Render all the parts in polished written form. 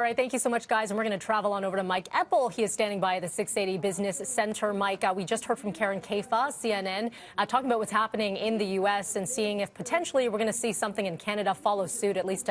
All right, thank you so much, guys. And we're going to travel on over to Mike Eppel. He is standing by the 680 Business Center. Mike, we just heard from Karen Kaifa, CNN, talking about what's happening in the U.S. and seeing if potentially we're going to see something in Canada follow suit, at least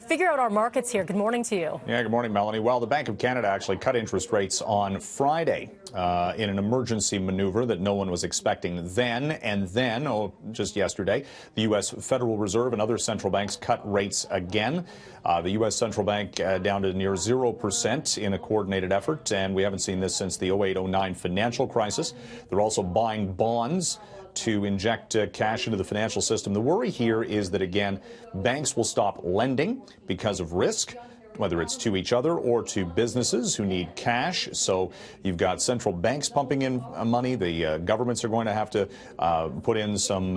figure out our markets here. Good morning to you. Yeah, good morning, Melanie. Well, the Bank of Canada actually cut interest rates on Friday in an emergency maneuver that no one was expecting then. And then, just yesterday, the U.S. Federal Reserve and other central banks cut rates again. The U.S. Central Bank down to near 0% in a coordinated effort, and we haven't seen this since the 08-09 financial crisis. They're also buying bonds to inject cash into the financial system. The worry here is that, again, banks will stop lending because of risk, whether it's to each other or to businesses who need cash. So you've got central banks pumping in money. The governments are going to have to put in some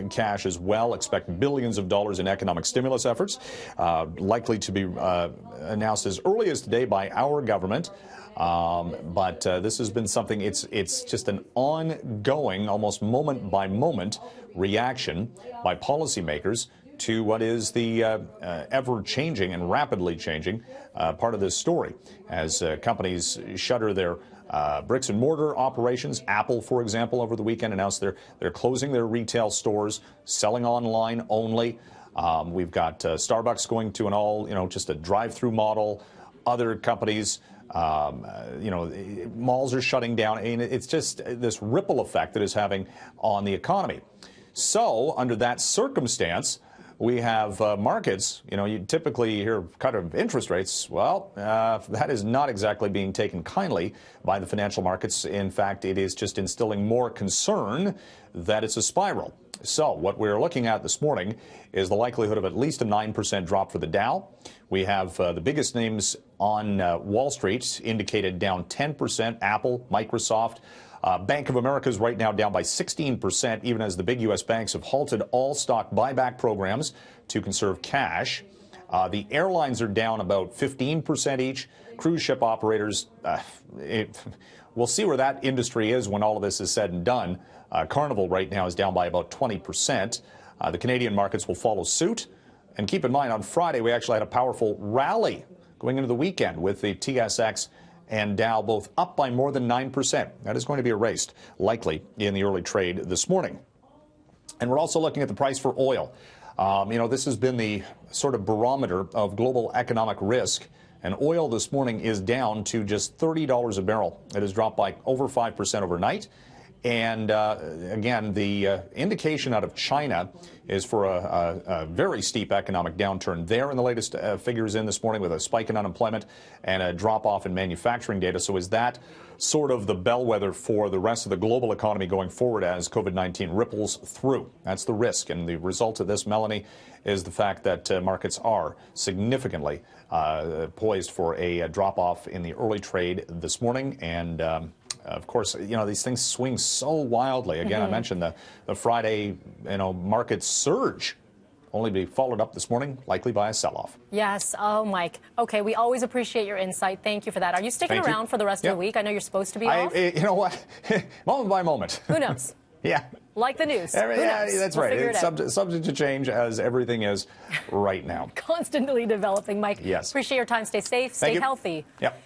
cash as well. Expect billions of dollars in economic stimulus efforts, likely to be announced as early as today by our government. But this has been something, it's just an ongoing, almost moment by moment reaction by policymakers to what is the ever-changing and rapidly changing part of this story. As companies shutter their bricks and mortar operations, Apple, for example, over the weekend announced they're closing their retail stores, selling online only. We've got Starbucks going to an all, just a drive-through model. Other companies, malls are shutting down. I mean, it's just this ripple effect that is having on the economy. So under that circumstance, we have markets, you typically hear cut of interest rates. Well, that is not exactly being taken kindly by the financial markets. In fact, it is just instilling more concern that it's a spiral. So what we're looking at this morning is the likelihood of at least a 9% drop for the Dow. We have the biggest names on Wall Street indicated down 10%, Apple, Microsoft. Bank of America is right now down by 16%, even as the big U.S. banks have halted all stock buyback programs to conserve cash. The airlines are down about 15% each. Cruise ship operators, we'll see where that industry is when all of this is said and done. Carnival right now is down by about 20%. The Canadian markets will follow suit. And keep in mind, on Friday, we actually had a powerful rally going into the weekend with the TSX and Dow both up by more than 9%. That is going to be erased, likely, in the early trade this morning. And we're also looking at the price for oil. This has been the sort of barometer of global economic risk. And oil this morning is down to just $30 a barrel. It has dropped by over 5% overnight. And again, the indication out of China is for a very steep economic downturn there in the latest figures in this morning, with a spike in unemployment and a drop-off in manufacturing data. So is that sort of the bellwether for the rest of the global economy going forward as COVID-19 ripples through? That's the risk. And the result of this, Melanie, is the fact that markets are significantly poised for a drop-off in the early trade this morning. And of course, these things swing so wildly. Again, I mentioned the Friday, market surge, only to be followed up this morning, likely by a sell-off. Yes. Oh, Mike. Okay, we always appreciate your insight. Thank you for that. Are you sticking around for the rest of the week? I know you're supposed to be off. You know what? Moment by moment. Who knows? Yeah. Like the news. Yeah, that's right. It's subject to change, as everything is right now. Constantly developing, Mike. Yes. Appreciate your time. Stay safe. Stay healthy. Yep.